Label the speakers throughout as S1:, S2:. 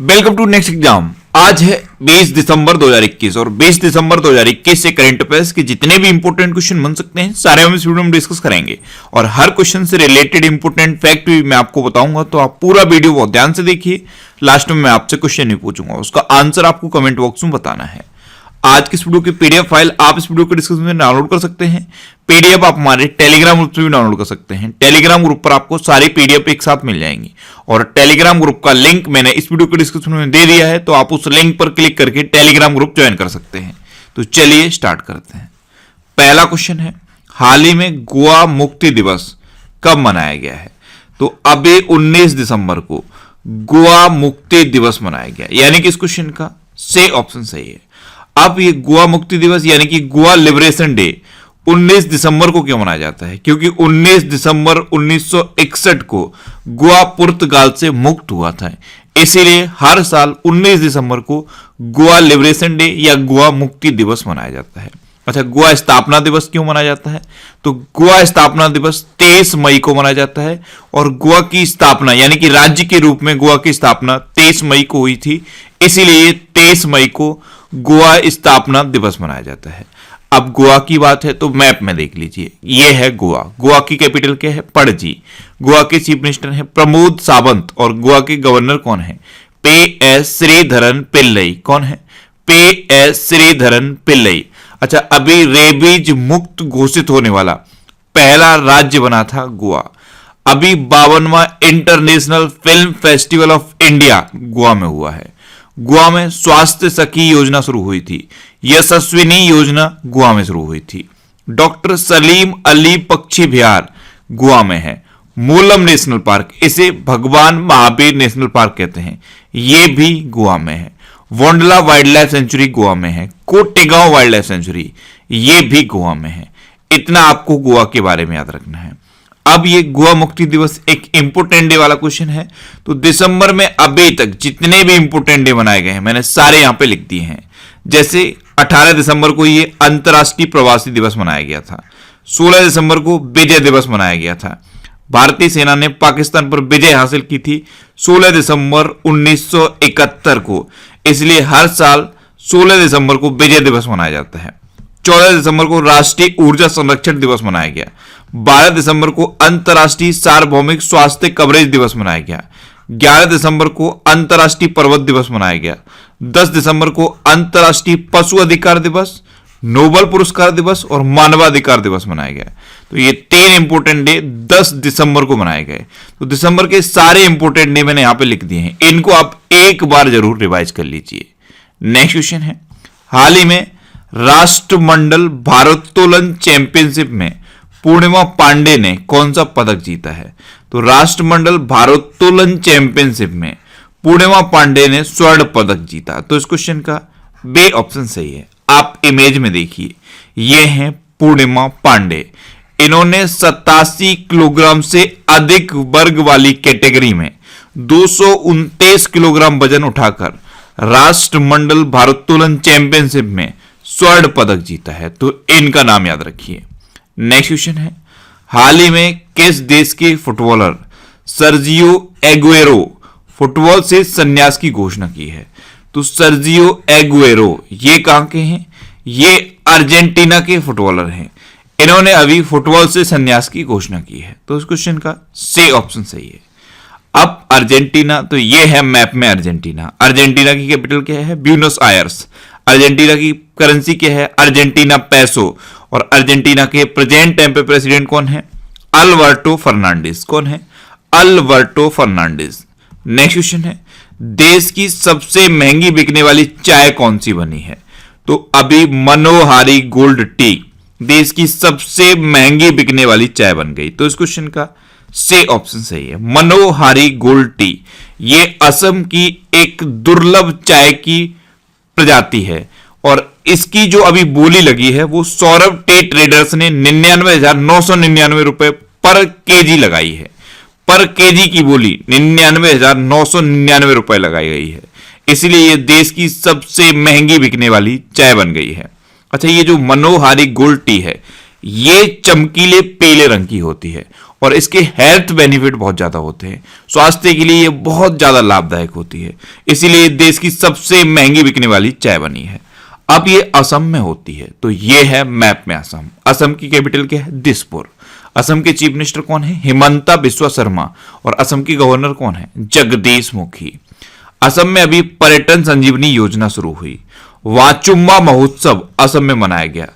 S1: Welcome to next exam. आज है 20 दिसंबर 2021 और 20 दिसंबर 2021 से करंट अफेयर्स के जितने भी इंपोर्टेंट क्वेश्चन बन सकते हैं सारे हम इस वीडियो में डिस्कस करेंगे और हर क्वेश्चन से रिलेटेड इंपोर्टेंट फैक्ट भी मैं आपको बताऊंगा, तो आप पूरा वीडियो बहुत ध्यान से देखिए। लास्ट में मैं आपसे क्वेश्चन भी पूछूंगा, उसका आंसर आपको कमेंट बॉक्स में बताना है। आज की इस वीडियो की पीडीएफ फाइल आप इस वीडियो के डिस्क्रिप्शन में डाउनलोड कर सकते हैं। पीडीएफ आप हमारे टेलीग्राम ग्रुप से भी डाउनलोड कर सकते हैं। टेलीग्राम ग्रुप पर आपको सारी पीडीएफ एक साथ मिल जाएंगी और टेलीग्राम ग्रुप का लिंक मैंने इस वीडियो के डिस्क्रिप्शन में दे दिया है, तो आप उस लिंक पर क्लिक करके टेलीग्राम ग्रुप ज्वाइन कर सकते हैं। तो चलिए स्टार्ट करते हैं। पहला क्वेश्चन है, हाल ही में गोवा मुक्ति दिवस कब मनाया गया है? तो अभी 19 दिसंबर को गोवा मुक्ति दिवस मनाया गया, यानी कि इस क्वेश्चन का से ऑप्शन सही है। अब ये गोवा मुक्ति दिवस यानी कि गोवा लिबरेशन डे 19 दिसंबर को क्यों मनाया जाता है? क्योंकि 19 दिसंबर 1961 को गोवा पुर्तगाल से मुक्त हुआ था, इसीलिए हर साल 19 दिसंबर को गोवा लिबरेशन डे या गोवा मुक्ति दिवस मनाया जाता है। अच्छा, गोवा स्थापना दिवस क्यों मनाया जाता है? तो गोवा स्थापना दिवस 23 मई को मनाया जाता है और गोवा की स्थापना यानी कि राज्य के रूप में गोवा की स्थापना 23 मई को हुई थी, इसीलिए 23 मई को गोवा स्थापना दिवस मनाया जाता है। अब गोवा की बात है तो मैप में देख लीजिए, यह है गोवा। गोवा की कैपिटल क्या है? पणजी। गोवा के चीफ मिनिस्टर हैं प्रमोद सावंत और गोवा के गवर्नर कौन है? पे.एस. श्रीधरन पिल्लई। कौन है? पे.एस. श्रीधरन पिल्लई। अच्छा, अभी रेबीज मुक्त घोषित होने वाला पहला राज्य बना था गोवा। अभी 52वां international film festival of India Goa में हुआ है। गोवा में स्वास्थ्य सखी योजना शुरू हुई थी। यशस्विनी योजना गोवा में शुरू हुई थी। डॉक्टर सलीम अली पक्षी विहार गोवा में है। मूलम नेशनल पार्क, इसे भगवान महावीर नेशनल पार्क कहते हैं, यह भी गोवा में है। वोंडला वाइल्ड लाइफ सेंचुरी गोवा में है। कोटेगांव वाइल्ड लाइफ सेंचुरी ये भी गोवा में है। इतना आपको गोवा के बारे में याद रखना है। अब ये गोवा मुक्ति दिवस एक इंपोर्टेंट डे वाला क्वेश्चन है, तो दिसंबर में अभी तक जितने भी इंपोर्टेंट डे मनाए गए हैं मैंने सारे यहां पे लिख दिए हैं। जैसे 18 दिसंबर को ये अंतर्राष्ट्रीय प्रवासी दिवस मनाया गया था। 16 दिसंबर को विजय दिवस मनाया गया था। भारतीय सेना ने पाकिस्तान पर विजय हासिल की थी 16 दिसंबर 1971 को, इसलिए हर साल 16 दिसंबर को विजय दिवस मनाया जाता है। 14 दिसंबर को राष्ट्रीय ऊर्जा संरक्षण दिवस मनाया गया। 12 दिसंबर को अंतर्राष्ट्रीय सार्वभौमिक स्वास्थ्य कवरेज दिवस मनाया गया। 11 दिसंबर को अंतर्राष्ट्रीय पर्वत दिवस मनाया गया। 10 दिसंबर को अंतर्राष्ट्रीय पशु अधिकार दिवस, नोबल पुरस्कार दिवस और मानवाधिकार दिवस मनाया गया। तो ये 3 इंपोर्टेंट डे 10 दिसंबर को मनाए गए। तो दिसंबर के सारे इंपोर्टेंट डे मैंने यहां पे लिख दिए हैं, इनको आप एक बार जरूर रिवाइज कर लीजिए। नेक्स्ट क्वेश्चन है, हाल ही में राष्ट्रमंडल भारोत्तोलन चैंपियनशिप में पूर्णिमा पांडे ने कौन सा पदक जीता है? तो राष्ट्रमंडल भारोत्तोलन चैंपियनशिप में पूर्णिमा पांडे ने स्वर्ण पदक जीता। तो इस क्वेश्चन का बे ऑप्शन सही है। आप इमेज में देखिए, ये हैं पूर्णिमा पांडे। इन्होंने 87 किलोग्राम से अधिक वर्ग वाली कैटेगरी में 229 किलोग्राम वजन उठाकर राष्ट्रमंडल भारोत्तोलन चैंपियनशिप में स्वर्ण पदक जीता है, तो इनका नाम याद रखिए। नेक्स्ट क्वेश्चन है, हाल ही में किस देश के फुटबॉलर सर्जियो एगुएरो फुटबॉल से संन्यास की घोषणा की है? तो सर्जियो एगुएरो ये कहां के हैं? ये अर्जेंटीना के फुटबॉलर हैं। इन्होंने अभी फुटबॉल से संन्यास की घोषणा की है, तो इस क्वेश्चन का सी ऑप्शन सही है। अब अर्जेंटीना, तो ये है मैप में अर्जेंटीना। अर्जेंटीना की कैपिटल क्या है? Buenos Aires. अर्जेंटीना की करेंसी क्या है? अर्जेंटीना पैसो। और अर्जेंटीना के प्रेजेंट टाइम पे प्रेसिडेंट कौन है? अल्बर्टो फर्नांडिस। कौन है? अल्बर्टो फर्नांडिस। नेक्स्ट क्वेश्चन है, देश की सबसे महंगी बिकने वाली चाय कौन सी बनी है? तो अभी मनोहारी गोल्ड टी देश की सबसे महंगी बिकने वाली चाय बन गई, तो इस क्वेश्चन का से ऑप्शन सही है। मनोहारी गोल्ड टी ये असम की एक दुर्लभ चाय की प्रजाति है और इसकी जो अभी बोली लगी है वो सौरभ टे ट्रेडर्स ने 99,999 रुपए पर केजी लगाई है। पर केजी की बोली 99,999 रुपए लगाई गई है, इसलिए ये देश की सबसे महंगी बिकने वाली चाय बन गई है। अच्छा, ये जो मनोहारी गोल्ड टी है ये चमकीले पीले रंग की होती है और इसके हेल्थ बेनिफिट बहुत ज्यादा होते हैं। स्वास्थ्य के लिए ये बहुत ज्यादा लाभदायक होती है, इसीलिए देश की सबसे महंगी बिकने वाली चाय बनी है। अब ये असम में होती है, तो ये है मैप में असम। असम की कैपिटल क्या है? दिसपुर। असम के चीफ मिनिस्टर कौन है? हिमंता बिस्वा शर्मा। और असम की गवर्नर कौन है? जगदीश मुखी। असम में अभी पर्यटन संजीवनी योजना शुरू हुई। वाचुम्बा महोत्सव असम में मनाया गया।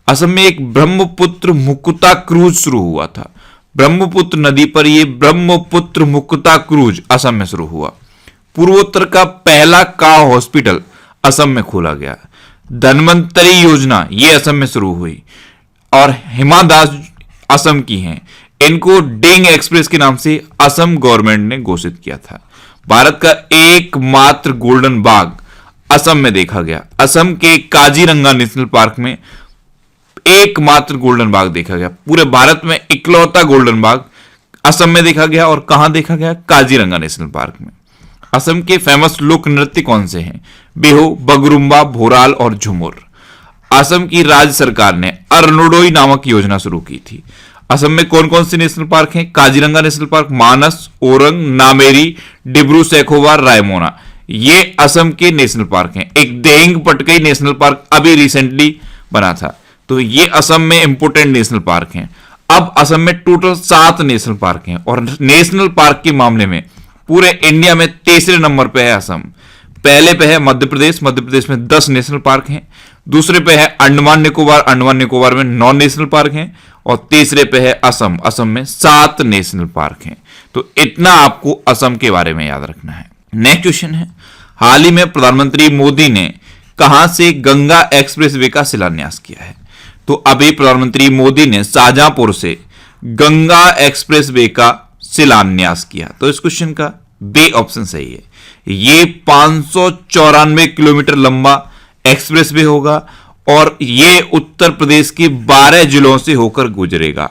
S1: असम में एक ब्रह्मपुत्र मुकुता क्रूज शुरू हुआ था। ब्रह्मपुत्र नदी पर यह ब्रह्मपुत्र मुकुता क्रूज असम में शुरू हुआ। पूर्वोत्तर का पहला काव हॉस्पिटल असम में खोला गया। धन्वंतरी योजना ये असम में शुरू हुई। और हिमा दास असम की हैं, इनको डिंग एक्सप्रेस के नाम से असम गवर्नमेंट ने घोषित किया था। भारत का एकमात्र गोल्डन बाघ असम में देखा गया। असम के काजीरंगा नेशनल पार्क में एकमात्र गोल्डन बाघ देखा गया। पूरे भारत में इकलौता गोल्डन बाघ असम में देखा गया। और कहां देखा गया? काजीरंगा नेशनल पार्क में। असम के फेमस लोक नृत्य कौन से हैं? बिहू, बगरुम्बा, भोराल और झुमुर। असम की राज्य सरकार ने अरुणोदय नामक योजना शुरू की थी। असम में कौन कौन से नेशनल पार्क हैं? काजीरंगा नेशनल पार्क, मानस, ओरंग, नामेरी, डिब्रू सैखोवा, रायमोना, ये असम के नेशनल पार्क हैं। एक देहिंग पटकई नेशनल पार्क अभी रिसेंटली बना था। तो ये असम में इंपोर्टेंट नेशनल पार्क हैं। अब असम में टोटल 7 नेशनल पार्क हैं और नेशनल पार्क के मामले में पूरे इंडिया में तीसरे नंबर पे है असम। पहले पे है मध्य प्रदेश, मध्य प्रदेश में 10 नेशनल पार्क हैं। दूसरे पे है अंडमान निकोबार, अंडमान निकोबार में 9 नेशनल पार्क हैं। और तीसरे पे है असम, असम में 7 नेशनल पार्क हैं। तो इतना आपको असम के बारे में याद रखना है। नेक्स्ट क्वेश्चन है, हाल ही में प्रधानमंत्री मोदी ने कहां से गंगा एक्सप्रेसवे का शिलान्यास किया है? तो अभी प्रधानमंत्री मोदी ने शाहजहांपुर से गंगा एक्सप्रेसवे का शिलान्यास किया। तो इस क्वेश्चन का बी ऑप्शन सही है। ये 594 किलोमीटर लंबा एक्सप्रेसवे होगा और ये उत्तर प्रदेश के 12 जिलों से होकर गुजरेगा।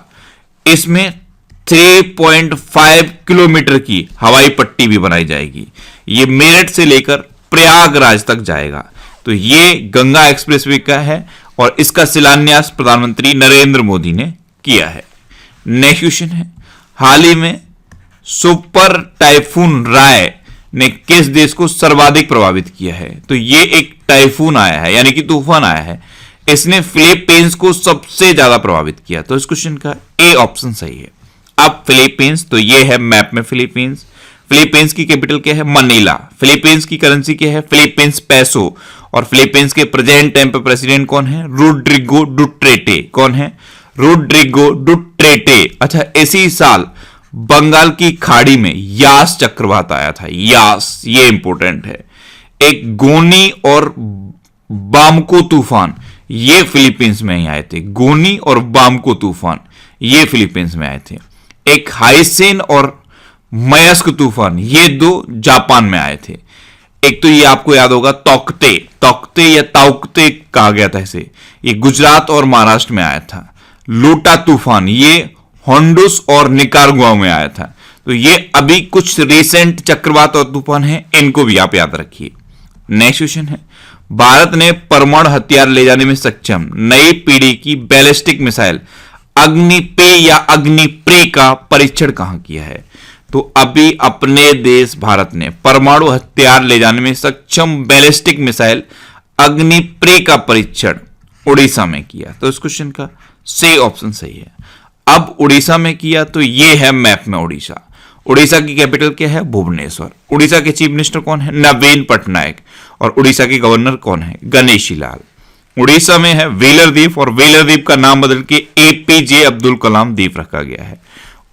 S1: इसमें 3.5 किलोमीटर की हवाई पट्टी भी बनाई जाएगी। ये मेरठ से लेकर प्रयागराज तक जाएगा। तो ये गंगा एक्सप्रेसवे का है और इसका शिलान्यास प्रधानमंत्री नरेंद्र मोदी ने किया है। नेक्स्ट क्वेश्चन है, हाल ही में सुपर टाइफून राय ने किस देश को सर्वाधिक प्रभावित किया है? तो ये एक टाइफून आया है, यानी कि तूफान आया है, इसने फिलीपींस को सबसे ज्यादा प्रभावित किया। तो इस क्वेश्चन का ए ऑप्शन सही है। अब फिलीपींस, तो ये है मैप में फिलीपींस। फिलीपींस की कैपिटल क्या है? मनीला। फिलीपींस की करेंसी क्या है? फिलीपींस पैसो। और फिलीपींस के प्रेजेंट टाइम पे प्रेसिडेंट कौन है? रोड्रिगो डुटेर्टे। कौन है? रोड्रिगो डुटेर्टे। अच्छा, इसी साल बंगाल की खाड़ी में यास चक्रवात आया था। यास, ये इंपॉर्टेंट है। एक गोनी और बामको तूफान ये फिलीपींस में ही आए थे। गोनी और बामको तूफान ये फिलीपींस में आए थे। एक हाइसेन और मयस्क तूफान ये 2 जापान में आए थे। एक तो ये आपको याद होगा तौकते, तौकते या ताउकते कहा गया था इसे, ये गुजरात और महाराष्ट्र में आया था। लोटा तूफान ये होंडुस और निकारागुआ में आया था। तो ये अभी कुछ रिसेंट चक्रवात और तूफान हैं, इनको भी आप याद रखिए। नेक्स्ट क्वेश्चन है, भारत ने परमाणु हथियार ले जाने में सक्षम नई पीढ़ी की बैलिस्टिक मिसाइल अग्निपे या अग्निप्रे का परीक्षण कहां किया है? तो अभी अपने देश भारत ने परमाणु हथियार ले जाने में सक्षम बैलिस्टिक मिसाइल अग्निप्रे का परीक्षण उड़ीसा में किया। तो इस क्वेश्चन का सी ऑप्शन सही है। अब उड़ीसा में किया तो ये है मैप में उड़ीसा। उड़ीसा की कैपिटल क्या है? भुवनेश्वर। उड़ीसा के चीफ मिनिस्टर कौन है? नवीन पटनायक। और उड़ीसा के गवर्नर कौन है? गणेशी लाल। उड़ीसा में है व्हीलर द्वीप और व्हीलर द्वीप का नाम बदल के एपीजे अब्दुल कलाम द्वीप रखा गया है।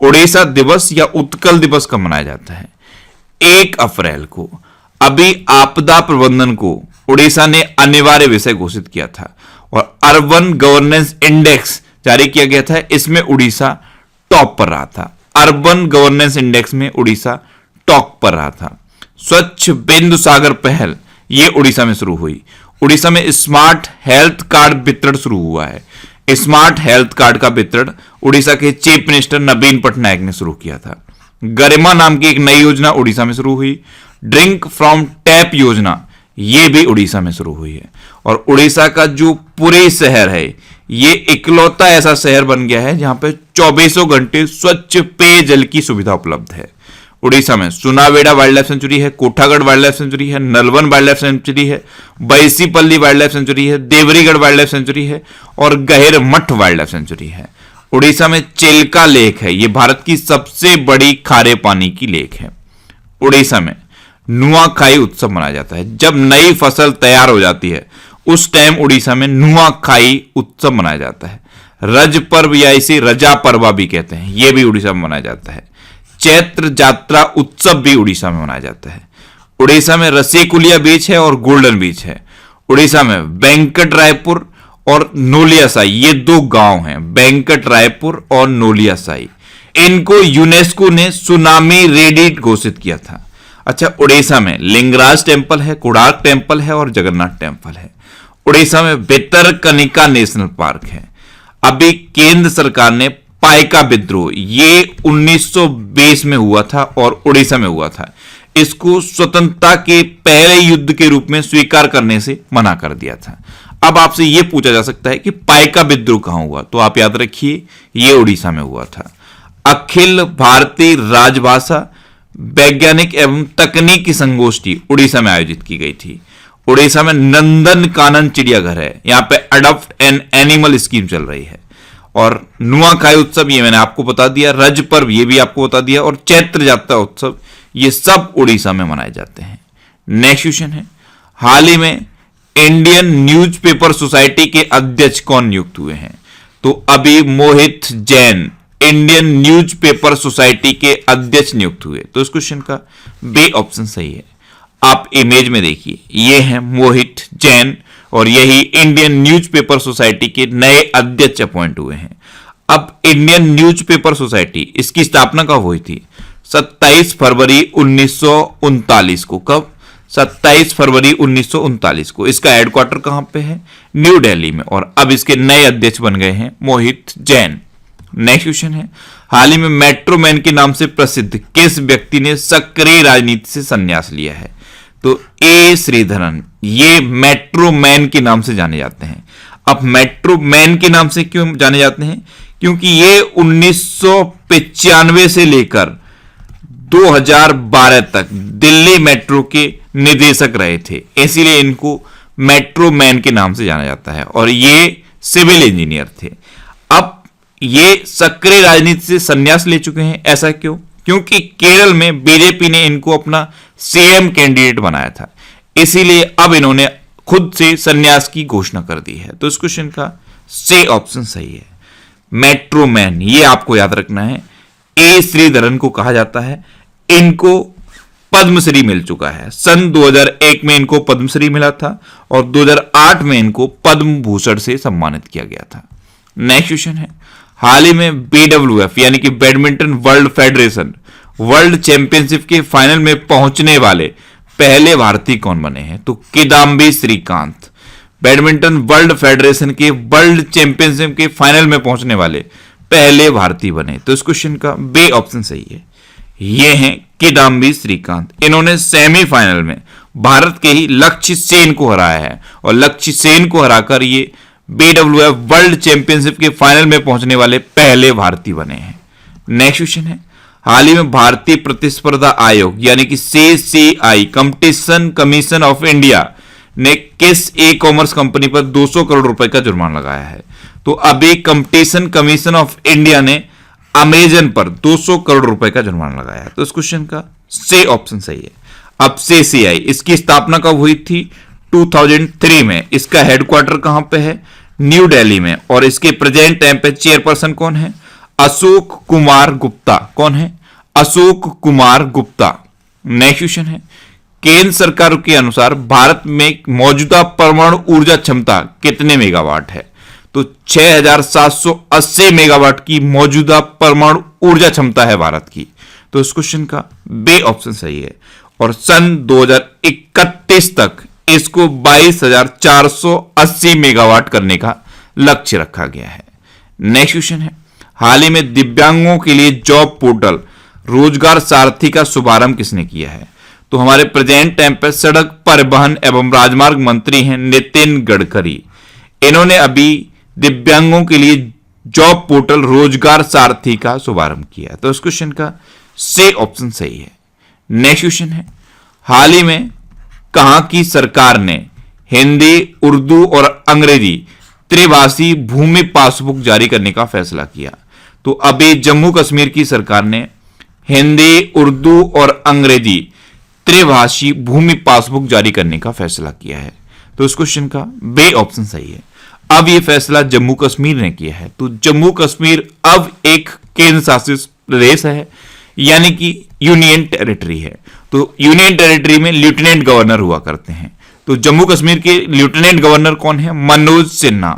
S1: उड़ीसा दिवस या उत्कल दिवस कब मनाया जाता है? 1 अप्रैल को। अभी आपदा प्रबंधन को उड़ीसा ने अनिवार्य विषय घोषित किया था और अर्बन गवर्नेंस इंडेक्स जारी किया गया था। इसमें उड़ीसा टॉप पर रहा था। अर्बन गवर्नेंस इंडेक्स में उड़ीसा टॉप पर रहा था। स्वच्छ बिंदु सागर पहल ये उड़ीसा में शुरू हुई। उड़ीसा में स्मार्ट हेल्थ कार्ड वितरण शुरू हुआ है। स्मार्ट हेल्थ कार्ड का वितरण उड़ीसा के चीफ मिनिस्टर नवीन पटनायक ने शुरू किया था। गरिमा नाम की एक नई योजना उड़ीसा में शुरू हुई। ड्रिंक फ्रॉम टैप योजना ये भी उड़ीसा में शुरू हुई है। और उड़ीसा का जो पुरी शहर है ये इकलौता ऐसा शहर बन गया है जहां पे 24 घंटे स्वच्छ पेयजल की सुविधा उपलब्ध है। उड़ीसा में सुनावेड़ा वाइल्ड लाइफ सेंचुरी है, कोठागढ़ वाइल्ड लाइफ सेंचुरी है, नलवन वाइल्ड लाइफ सेंचुरी है, बैसीपल्ली वाइल्ड लाइफ सेंचुरी है, देवरीगढ़ वाइल्ड लाइफ सेंचुरी है और गहिरमठ वाइल्ड लाइफ सेंचुरी है। उड़ीसा में चिल्का लेक है, ये भारत की सबसे बड़ी खारे पानी की लेक है। उड़ीसा में नुआखाई उत्सव मनाया जाता है। जब नई फसल तैयार हो जाती है उस टाइम उड़ीसा में नुआखाई उत्सव मनाया जाता है। रज पर्व या इसे रजा पर्वा भी कहते हैं, यह भी उड़ीसा में मनाया जाता है। चैत्र जात्रा उत्सव भी उड़ीसा में मनाया जाता है। उड़ीसा में रसेकुलिया बीच है और गोल्डन बीच है। उड़ीसा में वेंकट रायपुर और नोलियासाई, ये दो गांव हैं, वेंकट रायपुर और नोलियासाई। इनको यूनेस्को ने सुनामी रेडी घोषित किया था। अच्छा, उड़ीसा में लिंगराज टेम्पल है, कोणार्क टेम्पल है और जगन्नाथ टेम्पल है। उड़ीसा में भितरकनिका नेशनल पार्क है। अभी केंद्र सरकार ने पाइका विद्रोह, ये 1920 में हुआ था और उड़ीसा में हुआ था, इसको स्वतंत्रता के पहले युद्ध के रूप में स्वीकार करने से मना कर दिया था। अब आपसे यह पूछा जा सकता है कि पाइका विद्रोह कहां हुआ, तो आप याद रखिए यह उड़ीसा में हुआ था। अखिल भारतीय राजभाषा वैज्ञानिक एवं तकनीकी संगोष्ठी उड़ीसा में आयोजित की गई थी। उड़ीसा में नंदन कानन चिड़ियाघर है, यहां पे अडॉप्ट एन एनिमल स्कीम चल रही है। और नुआखाई उत्सव ये मैंने आपको बता दिया, रज पर्व ये भी आपको बता दिया, और चैत्र जात्रा उत्सव ये सब उड़ीसा में मनाए जाते हैं। नेक्स्ट क्वेश्चन है, हाल ही में इंडियन न्यूज़पेपर सोसाइटी के अध्यक्ष कौन नियुक्त हुए हैं? तो अभी मोहित जैन इंडियन न्यूज़पेपर सोसाइटी के अध्यक्ष नियुक्त हुए। तो इस क्वेश्चन का बी ऑप्शन सही है। आप इमेज में देखिए, ये है मोहित जैन और यही इंडियन न्यूज़पेपर सोसाइटी के नए अध्यक्ष अपॉइंट हुए हैं। अब इंडियन न्यूज़पेपर सोसाइटी, इसकी स्थापना कब हुई थी? 27 फरवरी 1939 को। कब? 27 फरवरी 1939 को। इसका हेडक्वार्टर कहां पे है? न्यू दिल्ली में। और अब इसके नए अध्यक्ष बन गए हैं मोहित जैन। नेक्स्ट क्वेश्चन है, हाल ही में मेट्रो मैन के नाम से प्रसिद्ध किस व्यक्ति ने सक्रिय राजनीति से संन्यास लिया है? तो ए श्रीधरन, ये मेट्रो मैन के नाम से जाने जाते हैं। अब मेट्रो मैन के नाम से क्यों जाने जाते हैं? क्योंकि ये 1995 से लेकर 2012 तक दिल्ली मेट्रो के निदेशक रहे थे, इसीलिए इनको मेट्रो मैन के नाम से जाना जाता है। और ये सिविल इंजीनियर थे। अब ये सक्रिय राजनीति से संन्यास ले चुके हैं, ऐसा क्यों? क्योंकि केरल में बीजेपी ने इनको अपना सीएम कैंडिडेट बनाया था, इसीलिए अब इन्होंने खुद से संन्यास की घोषणा कर दी है। तो इस क्वेश्चन का सी ऑप्शन सही है। मेट्रो मैन, ये आपको याद रखना है, ए श्रीधरन को कहा जाता है। इनको पद्मश्री मिल चुका है। सन 2001 में इनको पद्मश्री मिला था और 2008 में इनको पद्म भूषण से सम्मानित किया गया था। नेक्स्ट क्वेश्चन है, हाल ही में BWF यानी कि badminton world federation world championship के फाइनल में पहुंचने वाले पहले भारतीय कौन बने हैं? तो Kidambi Srikanth badminton world federation के वर्ल्ड चैंपियनशिप के फाइनल में पहुंचने वाले पहले भारतीय बने। तो इस क्वेश्चन का बी ऑप्शन सही है। ये हैं किदाम्बी श्रीकांत। इन्होंने सेमीफाइनल में भारत के ही लक्ष्य सेन को हराया है और लक्ष्य सेन को हराकर ये BWF वर्ल्ड चैंपियनशिप के फाइनल में पहुंचने वाले पहले भारतीय बने हैं। नेक्स्ट क्वेश्चन है, हाल ही में भारतीय प्रतिस्पर्धा आयोग यानी कि CCI competition commission of India ने किस ई कॉमर्स कंपनी पर 200 करोड़ रुपए का जुर्माना लगाया है? तो अभी कंपटीशन कमीशन ऑफ इंडिया ने अमेजन पर 200 करोड़ रुपए का जुर्माना लगाया है। तो इस क्वेश्चन का सी ऑप्शन सही है। अब CCI, इसकी स्थापना कब हुई थी? 2003 में। इसका हेडक्वार्टर कहां पे है? न्यू दिल्ली में। और इसके प्रेजेंट टाइम पे चेयरपर्सन कौन है? अशोक कुमार गुप्ता। कौन है? अशोक कुमार गुप्ता। नेक्स्ट क्वेश्चन है, केंद्र सरकार के अनुसार भारत में मौजूदा परमाणु ऊर्जा क्षमता कितने मेगावाट है? तो 6780 मेगावाट की मौजूदा परमाणु ऊर्जा क्षमता है भारत की। तो इस क्वेश्चन का बी ऑप्शन सही है। और सन 2031 तक इसको 22,480 मेगावाट करने का लक्ष्य रखा गया है। नेक्स्ट क्वेश्चन है, हाल ही में दिव्यांगों के लिए जॉब पोर्टल रोजगार सारथी का शुभारंभ किसने किया है? तो हमारे प्रेजेंट टाइम पर सड़क परिवहन एवं राजमार्ग मंत्री हैं नितिन गडकरी। इन्होंने अभी दिव्यांगों के लिए जॉब पोर्टल रोजगार सारथी का शुभारंभ किया। तो इस क्वेश्चन का से ऑप्शन सही है। नेक्स्ट क्वेश्चन है, हाल ही में कहां की सरकार ने हिंदी, उर्दू और अंग्रेजी त्रिभाषी भूमि पासबुक जारी करने का फैसला किया? तो अभी जम्मू कश्मीर की सरकार ने हिंदी, उर्दू और अंग्रेजी त्रिभाषी भूमि पासबुक जारी करने का फैसला किया है। तो इस क्वेश्चन का बे ऑप्शन सही है। अब यह फैसला जम्मू कश्मीर ने किया है। तो जम्मू कश्मीर अब एक केंद्र शासित प्रदेश है, यानी कि यूनियन टेरिटरी है। तो यूनियन टेरिटरी में लेफ्टिनेंट गवर्नर हुआ करते हैं। तो जम्मू कश्मीर के लेफ्टिनेंट गवर्नर कौन है? मनोज सिन्हा।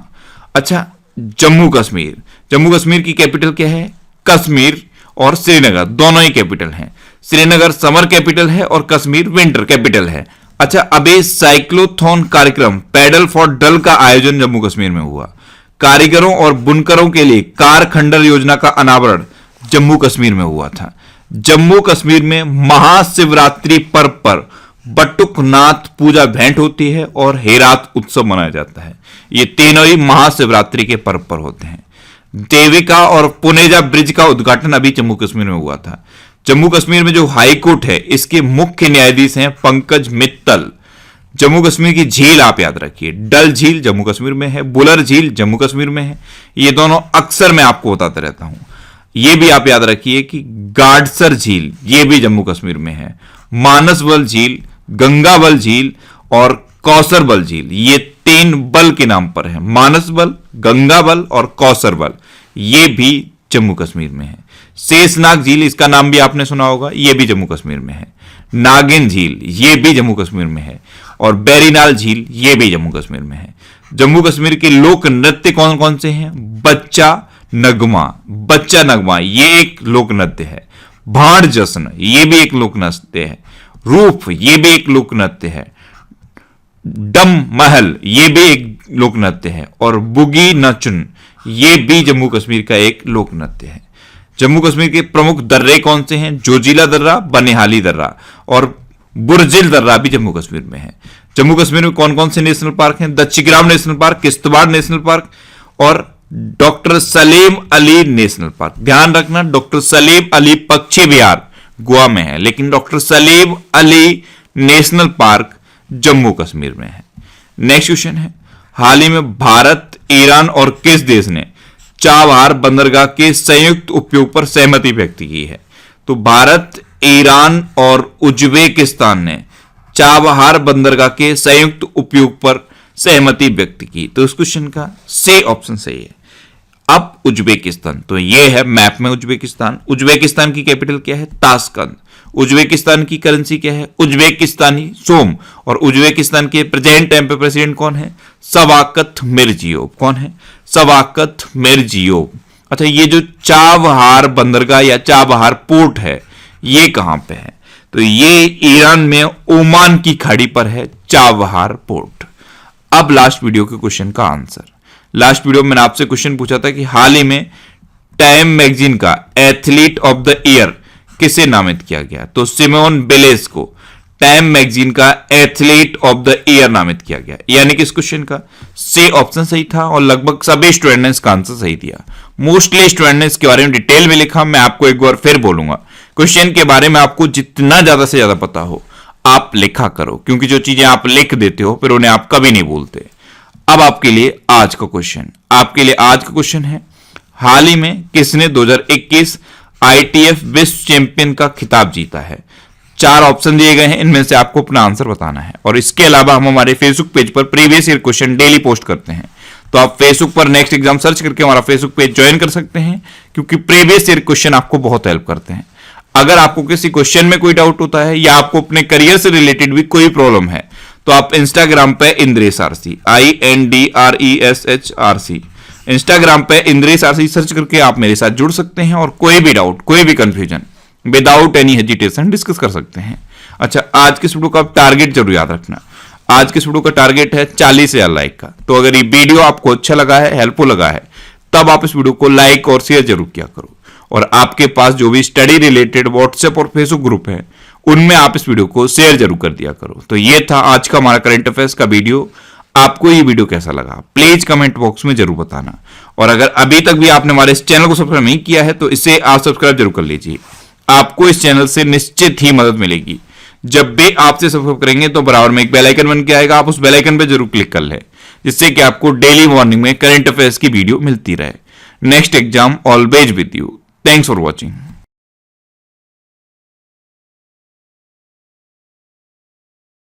S1: अच्छा, जम्मू कश्मीर की कैपिटल क्या है? कश्मीर और श्रीनगर दोनों ही कैपिटल हैं। श्रीनगर समर कैपिटल है और कश्मीर विंटर कैपिटल है। अच्छा, अबे साइक्लोथॉन कार्यक्रम पैडल फॉर डल का आयोजन जम्मू कश्मीर में हुआ। कारीगरों और बुनकरों के लिए कार खंडर योजना का अनावरण जम्मू कश्मीर में हुआ था। जम्मू कश्मीर में महाशिवरात्रि पर्व पर बटुकनाथ पूजा भेंट होती है और हेरात उत्सव मनाया जाता है। ये तीनों ही महाशिवरात्रि के पर्व पर होते हैं। देविका और पुनेजा ब्रिज का उद्घाटन अभी जम्मू कश्मीर में हुआ था। जम्मू कश्मीर में जो हाई कोर्ट है, इसके मुख्य न्यायाधीश हैं पंकज मित्तल। जम्मू कश्मीर की झील आप याद रखिए, डल झील जम्मू कश्मीर में है, बुलर झील जम्मू कश्मीर में है। ये दोनों अक्सर मैं आपको बताते रहता हूं। ये भी आप याद रखिए कि गाडसर झील ये भी जम्मू कश्मीर में है। मानसबल झील, गंगाबल झील और कौसरबल झील ये 3 बल के नाम पर है। मानसबल, गंगाबल और कौसरबल ये भी जम्मू कश्मीर में है। शेषनाग झील, इसका नाम भी आपने सुना होगा, ये भी जम्मू कश्मीर में है। नागिन झील ये भी जम्मू कश्मीर में है और बैरीनाल झील ये भी जम्मू कश्मीर में है। जम्मू कश्मीर के लोक नृत्य कौन कौन से हैं? बच्चा नगमा ये एक लोक नृत्य है। भाड़ जश्न ये भी एक लोक नृत्य है। रूफ ये भी एक लोक नृत्य है। डम महल ये भी एक लोक नृत्य है और बुगी नचुन ये भी जम्मू कश्मीर का एक लोक नृत्य है। जम्मू कश्मीर के प्रमुख दर्रे कौन से हैं? जोजिला दर्रा, बनिहाली दर्रा और बुरजिल दर्रा भी जम्मू कश्मीर में है। जम्मू कश्मीर में कौन कौन से नेशनल पार्क हैं? Dachigam national park, Kishtwar national park और doctor Salim Ali national park. ध्यान रखना, डॉक्टर सलीम अली पक्षी विहार गोवा में है, लेकिन doctor Salim Ali national park Jammu Kashmir में है। नेक्स्ट क्वेश्चन है, हाल ही में भारत, ईरान और किस देश ने चाबहार बंदरगाह के संयुक्त उपयोग पर सहमति व्यक्त की है? तो भारत, ईरान और उज्बेकिस्तान ने चाबहार बंदरगाह के संयुक्त उपयोग पर सहमति व्यक्त की। तो इस क्वेश्चन का से ऑप्शन सही है। अब उज्बेकिस्तान, तो ये है मैप में उज्बेकिस्तान। उज्बेकिस्तान की कैपिटल क्या है? ताशकंद। उज्बेकिस्तान की करेंसी क्या है? उज्बेकिस्तानी सोम। और उज्बेकिस्तान के प्रेजेंट टाइम पे प्रेसिडेंट कौन है? शवाकत मिर्जियोव। कौन है? शवाकत मिर्जियोव। अच्छा, ये जो चाबहार बंदरगाह या चाबहार पोर्ट है ये कहां पे है? तो ये ईरान में ओमान की खाड़ी पर है चाबहार पोर्ट। अब लास्ट वीडियो के क्वेश्चन का आंसर। लास्ट वीडियो में मैंने आपसे क्वेश्चन पूछा था कि हाल ही में टाइम मैगजीन का एथलीट ऑफ द ईयर किसे नामित किया गया? तो सिमोन बिलेस को टाइम मैगजीन का एथलीट ऑफ द ईयर नामित किया गया। यानी कि इस क्वेश्चन का से ऑप्शन सही था और लगभग सभी स्टूडेंट ने इसका आंसर सही दिया। मोस्टली स्टूडेंट ने इसके बारे में डिटेल में लिखा। मैं आपको एक बार फिर बोलूंगा, क्वेश्चन के बारे में आपको जितना ज्यादा से ज्यादा पता हो आप लिखा करो, क्योंकि जो चीजें आप लिख देते हो फिर उन्हें आप कभी नहीं भूलते। अब आपके लिए आज का क्वेश्चन है, हाल ही में किसने 2021 ITF विश्व चैंपियन का खिताब जीता है? 4 ऑप्शन दिए गए हैं, इनमें से आपको अपना आंसर बताना है। और इसके अलावा हम हमारे फेसबुक पेज पर previous year question daily post करते हैं, तो आप फेसबुक पर नेक्स्ट एग्जाम सर्च करके हमारा फेसबुक पेज ज्वाइन कर सकते हैं, क्योंकि प्रीवियस ईयर क्वेश्चन आपको बहुत हेल्प करते हैं। अगर आपको किसी क्वेश्चन में कोई डाउट होता है या आपको अपने करियर से रिलेटेड भी कोई प्रॉब्लम है, तो आप इंस्टाग्राम पे इंद्रेश आरसी INDRESHRC इंस्टाग्राम पे इंद्रेश आरसी सर्च करके आप मेरे साथ जुड़ सकते हैं और कोई भी डाउट, कोई भी confusion without any hesitation discuss कर सकते हैं। अच्छा, आज के वीडियो का टारगेट जरूर याद रखना। आज के वीडियो का टारगेट है 40,000 लाइक का। तो अगर ये वीडियो आपको अच्छा लगा है, हेल्पफुल लगा है, तब आप इस वीडियो को लाइक और शेयर जरूर किया करो। और आपके पास जो भी स्टडी रिलेटेड व्हाट्सएप और फेसबुक ग्रुप है उनमें आप इस वीडियो को शेयर जरूर कर दिया करो। तो ये था आज का हमारा करंट अफेयर्स का वीडियो। आपको ये वीडियो कैसा लगा प्लीज कमेंट बॉक्स में जरूर बताना। और अगर अभी तक भी आपने हमारे इस चैनल को सब्सक्राइब नहीं किया है तो इसे आप सब्सक्राइब जरूर कर लीजिए। आपको इस चैनल से निश्चित ही मदद मिलेगी। जब भी आपसे सब्सक्राइब करेंगे तो बराबर में एक बेल आइकन बन के आएगा, आप उस बेल आइकन पे जरूर क्लिक कर ले, जिससे कि आपको डेली मॉर्निंग में करंट अफेयर्स की वीडियो मिलती रहे। Next exam always with you. Thanks for watching.